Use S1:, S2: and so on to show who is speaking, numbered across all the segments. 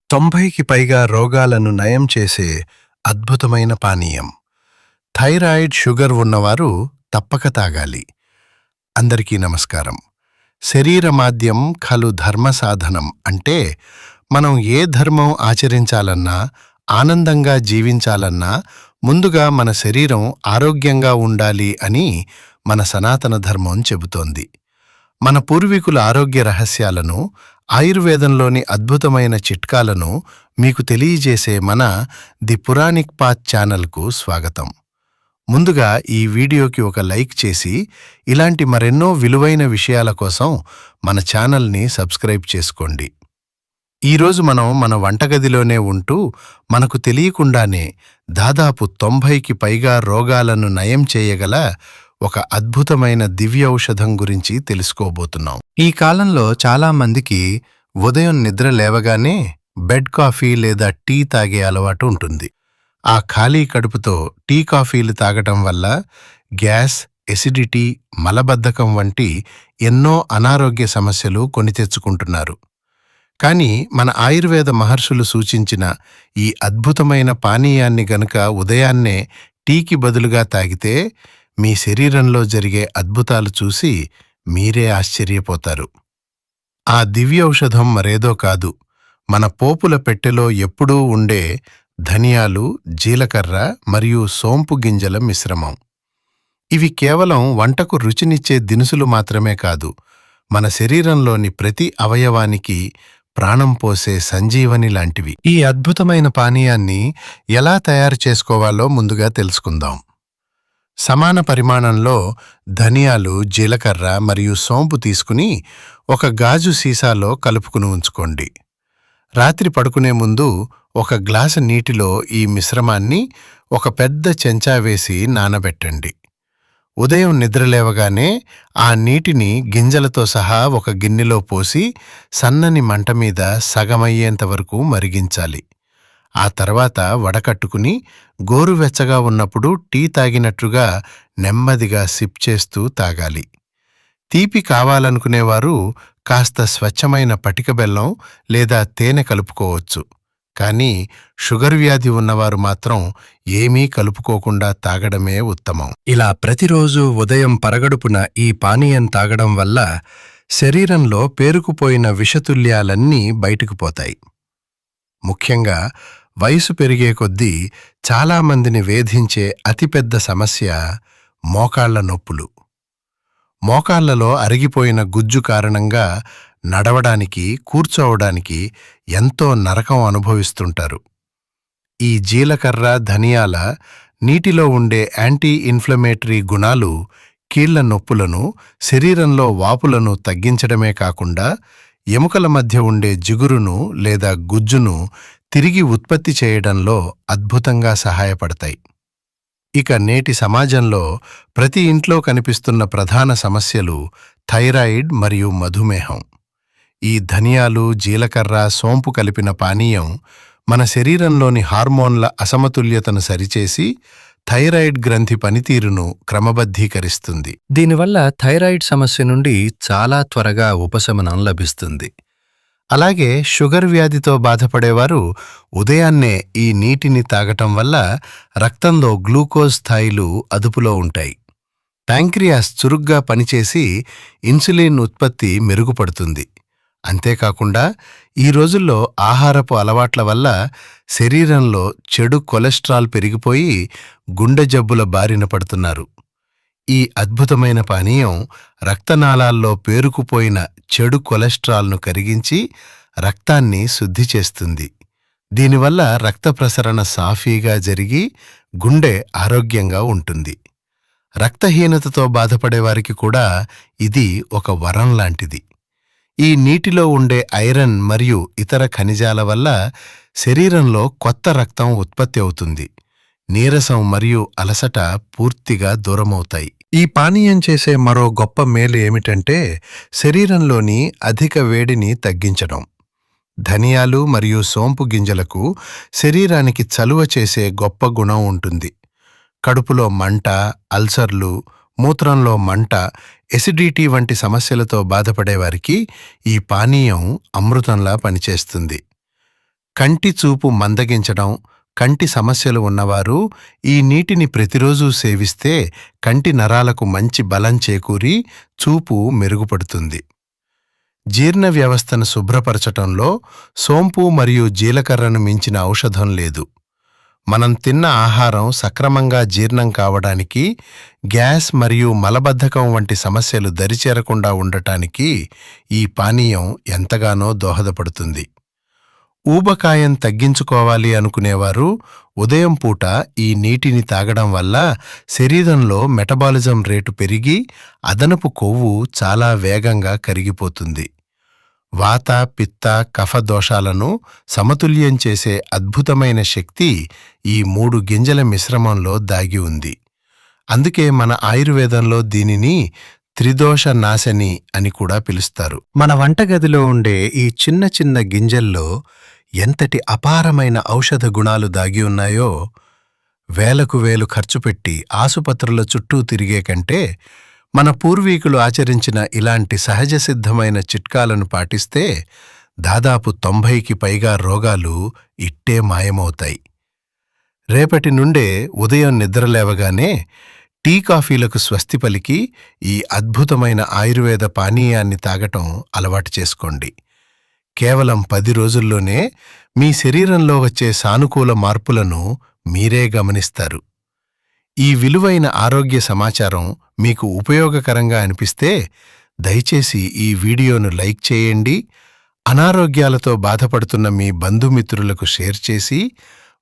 S1: 90కి పైగా రోగాలను నయం చేసే అద్భుతమైన పానీయం. థైరాయిడ్, షుగర్ ఉన్నవారు తప్పక తాగాలి. అందరికీ నమస్కారం. శరీరమాద్యం ఖలు ధర్మ సాధనం అంటే మనం ఏ ధర్మం ఆచరించాలన్నా, ఆనందంగా జీవించాలన్నా ముందుగా మన శరీరం ఆరోగ్యంగా ఉండాలి అని మన సనాతన ధర్మం చెబుతోంది. మన పూర్వీకుల ఆరోగ్య రహస్యాలను, ఆయుర్వేదంలోని అద్భుతమైన చిట్కాలను మీకు తెలియజేసే మన ది పురాణిక్ పాత్ ఛానల్కు స్వాగతం. ముందుగా ఈ వీడియోకి ఒక లైక్ చేసి ఇలాంటి మరెన్నో విలువైన విషయాల కోసం మన ఛానల్ని సబ్స్క్రైబ్ చేసుకోండి. ఈరోజు మనం మన వంటగదిలోనే ఉంటూ మనకు తెలియకుండానే దాదాపు 90కి పైగా రోగాలను నయం చేయగల ఒక అద్భుతమైన దివ్యౌషధం గురించి తెలుసుకోబోతున్నాం. ఈ కాలంలో చాలా మందికి ఉదయం నిద్ర లేవగానే బెడ్ కాఫీ లేదా టీ తాగే అలవాటు ఉంటుంది. ఆ ఖాళీ కడుపుతో టీ కాఫీలు తాగటం వల్ల గ్యాస్, ఎసిడిటీ, మలబద్ధకం వంటి ఎన్నో అనారోగ్య సమస్యలు కొని తెచ్చుకుంటున్నారు. కానీ మన ఆయుర్వేద మహర్షులు సూచించిన ఈ అద్భుతమైన పానీయాన్ని గనుక ఉదయాన్నే టీకి బదులుగా తాగితే మీ శరీరంలో జరిగే అద్భుతాలు చూసి మీరే ఆశ్చర్యపోతారు. ఆ దివ్యౌషధం మరేదో కాదు, మన పోపుల పెట్టెలో ఎప్పుడూ ఉండే ధనియాలు, జీలకర్ర మరియు సోంపు గింజల మిశ్రమం. ఇవి కేవలం వంటకు రుచినిచ్చే దినుసులు మాత్రమే కాదు, మన శరీరంలోని ప్రతి అవయవానికి ప్రాణం పోసే సంజీవని లాంటివి. ఈ అద్భుతమైన పానీయాన్ని ఎలా తయారు చేసుకోవాలో ముందుగా తెలుసుకుందాం. సమాన పరిమాణంలో ధనియాలు, జీలకర్ర మరియు సోంపు తీసుకుని ఒక గాజు సీసాలో కలుపుకుని ఉంచుకోండి. రాత్రి పడుకునే ముందు ఒక గ్లాసు నీటిలో ఈ మిశ్రమాన్ని ఒక పెద్ద చెంచా వేసి నానబెట్టండి. ఉదయం నిద్రలేవగానే ఆ నీటిని గింజలతో సహా ఒక గిన్నెలో పోసి సన్నని మంట మీద సగమయ్యేంత వరకు మరిగించాలి. ఆ తర్వాత వడకట్టుకుని గోరువెచ్చగా ఉన్నప్పుడు టీ తాగినట్లుగా నెమ్మదిగా సిప్ చేస్తూ తాగాలి. తీపి కావాలనుకునేవారు కాస్త స్వచ్ఛమైన పటిక బెల్లం లేదా తేనె కలుపుకోవచ్చు. కానీ షుగర్ వ్యాధి ఉన్నవారు మాత్రం ఏమీ కలుపుకోకుండా తాగడమే ఉత్తమం. ఇలా ప్రతిరోజు ఉదయం పరగడుపున ఈ పానీయం తాగడం వల్ల శరీరంలో పేరుకుపోయిన విషతుల్యాలన్నీ బయటకు పోతాయి. ముఖ్యంగా వయసు పెరిగే కొద్దీ చాలామందిని వేధించే అతిపెద్ద సమస్య మోకాళ్ల నొప్పులు. మోకాళ్లలో అరిగిపోయిన గుజ్జు కారణంగా నడవడానికి, కూర్చోవడానికి ఎంతో నరకం అనుభవిస్తుంటారు. ఈ జీలకర్ర, ధనియాల నీటిలో ఉండే యాంటీ ఇన్ఫ్లమేటరీ గుణాలు కీళ్ల నొప్పులను, శరీరంలో వాపులను తగ్గించడమే కాకుండా ఎముకల మధ్య ఉండే జిగురును లేదా గుజ్జును తిరిగి ఉత్పత్తి చేయడంలో అద్భుతంగా సహాయపడతాయి. ఇక నేటి సమాజంలో ప్రతి ఇంట్లో కనిపిస్తున్న ప్రధాన సమస్యలు థైరాయిడ్ మరియు మధుమేహం. ఈ ధనియాలు, జీలకర్ర, సోంపు కలిపిన పానీయం మన శరీరంలోని హార్మోన్ల అసమతుల్యతను సరిచేసి థైరాయిడ్ గ్రంథి పనితీరును క్రమబద్ధీకరిస్తుంది. దీనివల్ల థైరాయిడ్ సమస్య నుండి చాలా త్వరగా ఉపశమనం లభిస్తుంది. అలాగే షుగర్ వ్యాధితో బాధపడేవారు ఉదయాన్నే ఈ నీటిని తాగటం వల్ల రక్తంలో గ్లూకోజ్ స్థాయిలు అదుపులో ఉంటాయి. ప్యాంక్రియాస్ చురుగ్గా పనిచేసి ఇన్సులిన్ ఉత్పత్తి మెరుగుపడుతుంది. అంతేకాకుండా ఈ రోజుల్లో ఆహారపు అలవాట్ల వల్ల శరీరంలో చెడు కొలెస్ట్రాల్ పెరిగిపోయి గుండె జబ్బుల బారిన పడుతున్నారు. ఈ అద్భుతమైన పానీయం రక్తనాళాల్లో పేరుకుపోయిన చెడు కొలెస్ట్రాల్ను కరిగించి రక్తాన్ని శుద్ధి చేస్తుంది. దీనివల్ల రక్త ప్రసరణ సాఫీగా జరిగి గుండె ఆరోగ్యంగా ఉంటుంది. రక్తహీనతతో బాధపడేవారికి కూడా ఇది ఒక వరం లాంటిది. ఈ నీటిలో ఉండే ఐరన్ మరియు ఇతర ఖనిజాల వల్ల శరీరంలో కొత్త రక్తం ఉత్పత్తి అవుతుంది. నీరసం మరియు అలసట పూర్తిగా దూరమవుతాయి. ఈ పానీయం చేసే మరో గొప్ప మేలు ఏమిటంటే శరీరంలోని అధిక వేడిని తగ్గించడం. ధనియాలు మరియు సోంపు గింజలకు శరీరానికి చలువ చేసే గొప్ప గుణం ఉంటుంది. కడుపులో మంట, అల్సర్లు, మూత్రంలో మంట, ఎసిడిటీ వంటి సమస్యలతో బాధపడేవారికి ఈ పానీయం అమృతంలా పనిచేస్తుంది. కంటి చూపు మందగించడం, కంటి సమస్యలు ఉన్నవారు ఈ నీటిని ప్రతిరోజూ సేవిస్తే కంటి నరాలకు మంచి బలం చేకూరి చూపు మెరుగుపడుతుంది. జీర్ణ వ్యవస్థను శుభ్రపరచటంలో సోంపు మరియు జీలకర్రను మించిన ఔషధం లేదు. మనం తిన్న ఆహారం సక్రమంగా జీర్ణం కావడానికి, గ్యాస్ మరియు మలబద్ధకం వంటి సమస్యలు దరిచేరకుండా ఉండటానికి ఈ పానీయం ఎంతగానో దోహదపడుతుంది. ఊబకాయం తగ్గించుకోవాలి అనుకునేవారు ఉదయం పూట ఈ నీటిని తాగడం వల్ల శరీరంలో మెటబాలిజం రేటు పెరిగి అదనపు కొవ్వు చాలా వేగంగా కరిగిపోతుంది. వాత, పిత్త, కఫ దోషాలను సమతుల్యం చేసే అద్భుతమైన శక్తి ఈ 3 గింజల మిశ్రమంలో దాగి ఉంది. అందుకే మన ఆయుర్వేదంలో దీనిని త్రిదోష నాశని అని కూడా పిలుస్తారు. మన వంటగదిలో ఉండే ఈ చిన్న చిన్న గింజల్లో ఎంతటి అపారమైన ఔషధ గుణాలు దాగి ఉన్నాయో వేలకు వేలు ఖర్చుపెట్టి ఆసుపత్రుల చుట్టూ తిరిగే కంటే మన పూర్వీకులు ఆచరించిన ఇలాంటి సహజ సిద్ధమైన చిట్కాలను పాటిస్తే దాదాపు 90కి పైగా రోగాలు ఇట్టే మాయమవుతాయి. రేపటి నుండే ఉదయం నిద్రలేవగానే టీ కాఫీలకు స్వస్తి పలికి ఈ అద్భుతమైన ఆయుర్వేద పానీయాన్ని తాగటం అలవాటు చేసుకోండి. కేవలం 10 రోజుల్లోనే మీ శరీరంలో వచ్చే సానుకూల మార్పులను మీరే గమనిస్తారు. ఈ విలువైన ఆరోగ్య సమాచారం మీకు ఉపయోగకరంగా అనిపిస్తే దయచేసి ఈ వీడియోను లైక్ చేయండి. అనారోగ్యాలతో బాధపడుతున్న మీ బంధుమిత్రులకు షేర్ చేసి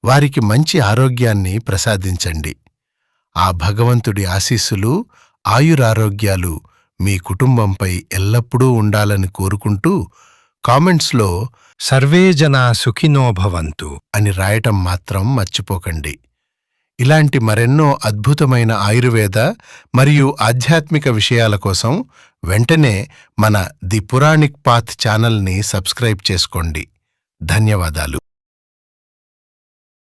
S1: వారికి మంచి ఆరోగ్యాన్ని ప్రసాదించండి. ఆ భగవంతుడి ఆశీస్సులు, ఆయురారోగ్యాలు మీ కుటుంబంపై ఎల్లప్పుడూ ఉండాలని కోరుకుంటూ కామెంట్స్లో సర్వే జనా సుఖినో భవంతు అని రాయటం మాత్రం మర్చిపోకండి. ఇలాంటి మరెన్నో అద్భుతమైన ఆయుర్వేద మరియు ఆధ్యాత్మిక విషయాల కోసం వెంటనే మన ది పురాణిక్ పాత్ ఛానల్ని సబ్స్క్రైబ్ చేసుకోండి. ధన్యవాదాలు.